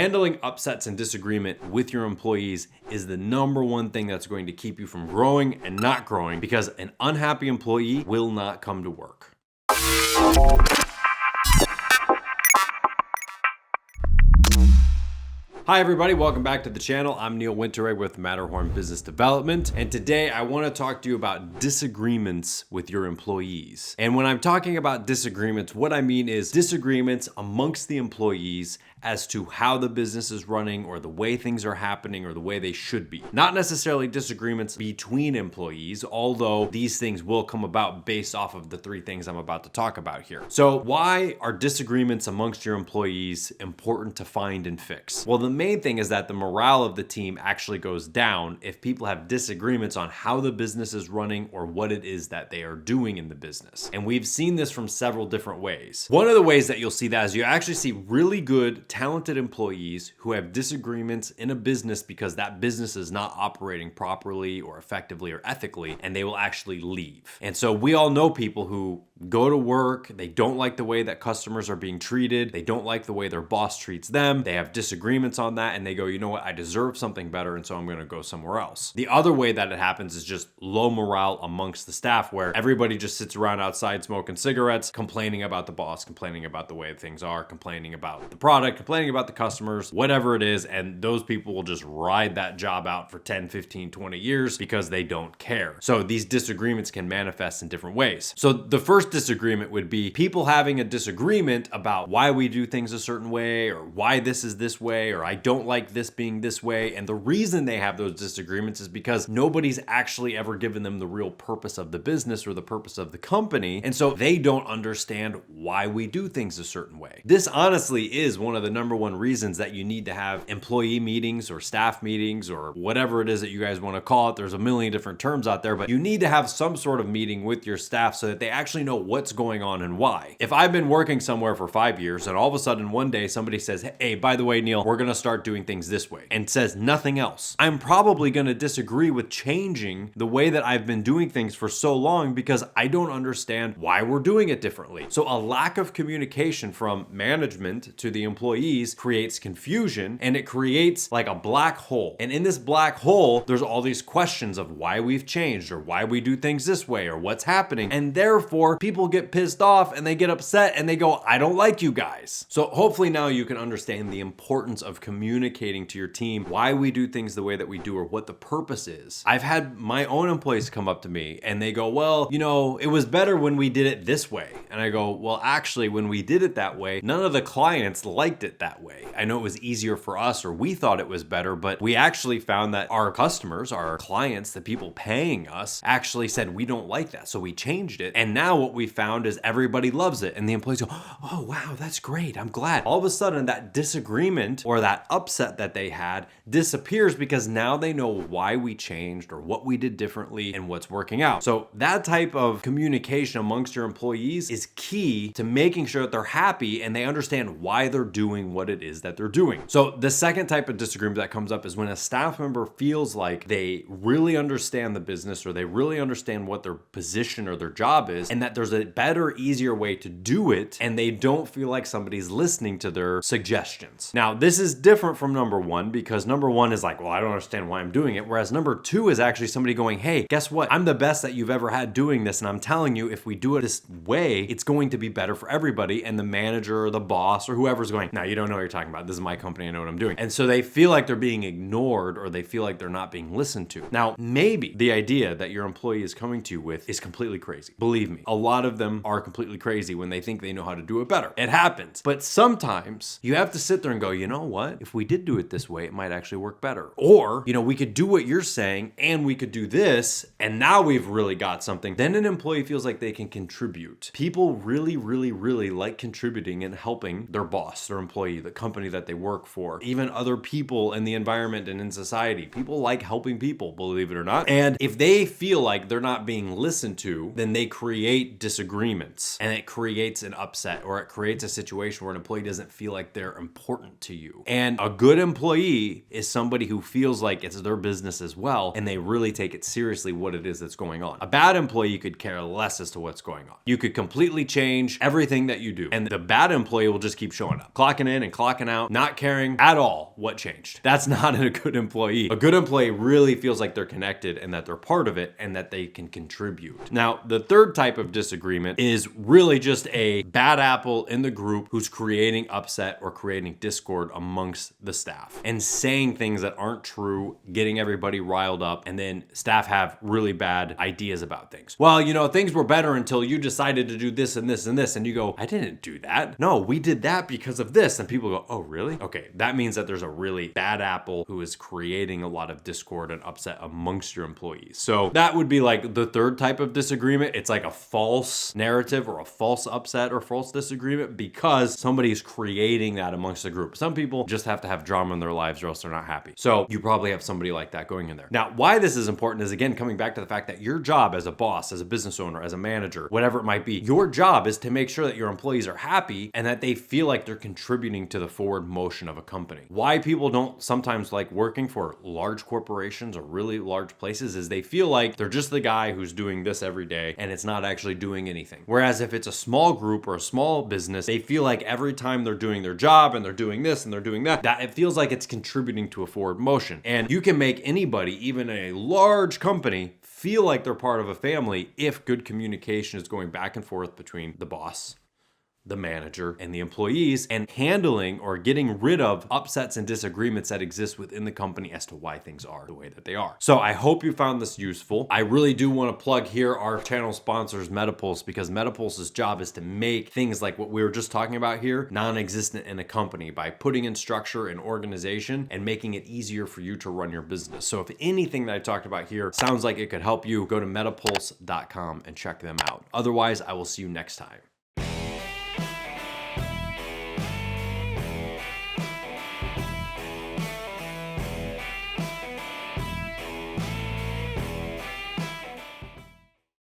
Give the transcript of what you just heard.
Handling upsets and disagreement with your employees is the number one thing that's going to keep you from growing and not growing, because an unhappy employee will not come to work. Hi everybody, welcome back to the channel. I'm Neil Winteregg with Matterhorn Business Development, and today I want to talk to you about disagreements with your employees. And when I'm talking about disagreements, what I mean is disagreements amongst the employees as to how the business is running or the way things are happening or the way they should be. Not necessarily disagreements between employees, although these things will come about based off of the three things I'm about to talk about here. So why are disagreements amongst your employees important to find and fix? Well, the main thing is that the morale of the team actually goes down if people have disagreements on how the business is running or what it is that they are doing in the business. And we've seen this from several different ways. One of the ways that you'll see that is you actually see really good, talented employees who have disagreements in a business because that business is not operating properly or effectively or ethically, and they will actually leave. And so we all know people who go to work, they don't like the way that customers are being treated, they don't like the way their boss treats them, they have disagreements on that, and they go, you know what, I deserve something better, and so I'm gonna go somewhere else. The other way that it happens is just low morale amongst the staff, where everybody just sits around outside smoking cigarettes, complaining about the boss, complaining about the way things are, complaining about the product, complaining about the customers, whatever it is, and those people will just ride that job out for 10, 15, 20 years because they don't care. So these disagreements can manifest in different ways. So the first disagreement would be people having a disagreement about why we do things a certain way, or why this is this way, or I don't like this being this way. And the reason they have those disagreements is because nobody's actually ever given them the real purpose of the business or the purpose of the company. And so they don't understand why we do things a certain way. This honestly is one of the number one reasons that you need to have employee meetings or staff meetings or whatever it is that you guys want to call it. There's a million different terms out there, but you need to have some sort of meeting with your staff so that they actually know what's going on and why. If I've been working somewhere for 5 years and all of a sudden one day somebody says, hey, by the way, Neil, we're going to start doing things this way, and says nothing else, I'm probably going to disagree with changing the way that I've been doing things for so long because I don't understand why we're doing it differently. So a lack of communication from management to the employees creates confusion, and it creates like a black hole. And in this black hole, there's all these questions of why we've changed or why we do things this way or what's happening. And therefore, people get pissed off and they get upset and they go, I don't like you guys. So hopefully now you can understand the importance of communicating to your team why we do things the way that we do or what the purpose is. I've had my own employees come up to me and they go, well, you know, it was better when we did it this way. And I go, well, actually, when we did it that way, none of the clients liked it that way. I know it was easier for us, or we thought it was better, but we actually found that our customers, our clients, the people paying us, actually said we don't like that. So we changed it. And now what we found is everybody loves it. And the employees go, oh, wow, that's great. I'm glad. All of a sudden that disagreement or that upset that they had disappears because now they know why we changed or what we did differently and what's working out. So that type of communication amongst your employees is key to making sure that they're happy and they understand why they're doing what it is that they're doing. So the second type of disagreement that comes up is when a staff member feels like they really understand the business or they really understand what their position or their job is, and that there's a better, easier way to do it, and they don't feel like somebody's listening to their suggestions. Now, this is different from number one, because number one is like, well, I don't understand why I'm doing it. Whereas number two is actually somebody going, hey, guess what? I'm the best that you've ever had doing this. And I'm telling you, if we do it this way, it's going to be better for everybody. And the manager or the boss or whoever's going, no, you don't know what you're talking about. This is my company. I know what I'm doing. And so they feel like they're being ignored or they feel like they're not being listened to. Now, maybe the idea that your employee is coming to you with is completely crazy. Believe me, a lot of them are completely crazy when they think they know how to do it better. It happens. But sometimes you have to sit there and go, you know what? If we did do it this way, it might actually work better. Or, you know, we could do what you're saying and we could do this, and now we've really got something. Then an employee feels like they can contribute. People really, really, really like contributing and helping their boss, their employee, the company that they work for, even other people in the environment and in society. People like helping people, believe it or not. And if they feel like they're not being listened to, then they create disagreements, and it creates an upset, or it creates a situation where an employee doesn't feel like they're important to you. And a good employee is somebody who feels like it's their business as well, and they really take it seriously what it is that's going on. A bad employee could care less as to what's going on. You could completely change everything that you do, and the bad employee will just keep showing up. Clock clocking in and clocking out, not caring at all what changed. That's not a good employee. A good employee really feels like they're connected and that they're part of it and that they can contribute. Now, the third type of disagreement is really just a bad apple in the group who's creating upset or creating discord amongst the staff and saying things that aren't true, getting everybody riled up, and then staff have really bad ideas about things. Well, you know, things were better until you decided to do this and this and this, and you go, I didn't do that. No, we did that because of this. And people go, oh, really? Okay, that means that there's a really bad apple who is creating a lot of discord and upset amongst your employees. So that would be like the third type of disagreement. It's like a false narrative or a false upset or false disagreement because somebody's creating that amongst the group. Some people just have to have drama in their lives or else they're not happy. So you probably have somebody like that going in there. Now, why this is important is, again, coming back to the fact that your job as a boss, as a business owner, as a manager, whatever it might be, your job is to make sure that your employees are happy and that they feel like they're contributing to the forward motion of a company. Why people don't sometimes like working for large corporations or really large places is they feel like they're just the guy who's doing this every day and it's not actually doing anything. Whereas if it's a small group or a small business, they feel like every time they're doing their job and they're doing this and they're doing that it feels like it's contributing to a forward motion. And you can make anybody, even a large company, feel like they're part of a family if good communication is going back and forth between the boss, the manager, and the employees, and handling or getting rid of upsets and disagreements that exist within the company as to why things are the way that they are. So I hope you found this useful. I really do want to plug here our channel sponsors, Metapulse, because Metapulse's job is to make things like what we were just talking about here non-existent in a company by putting in structure and organization and making it easier for you to run your business. So if anything that I talked about here sounds like it could help you, go to metapulse.com and check them out. Otherwise, I will see you next time.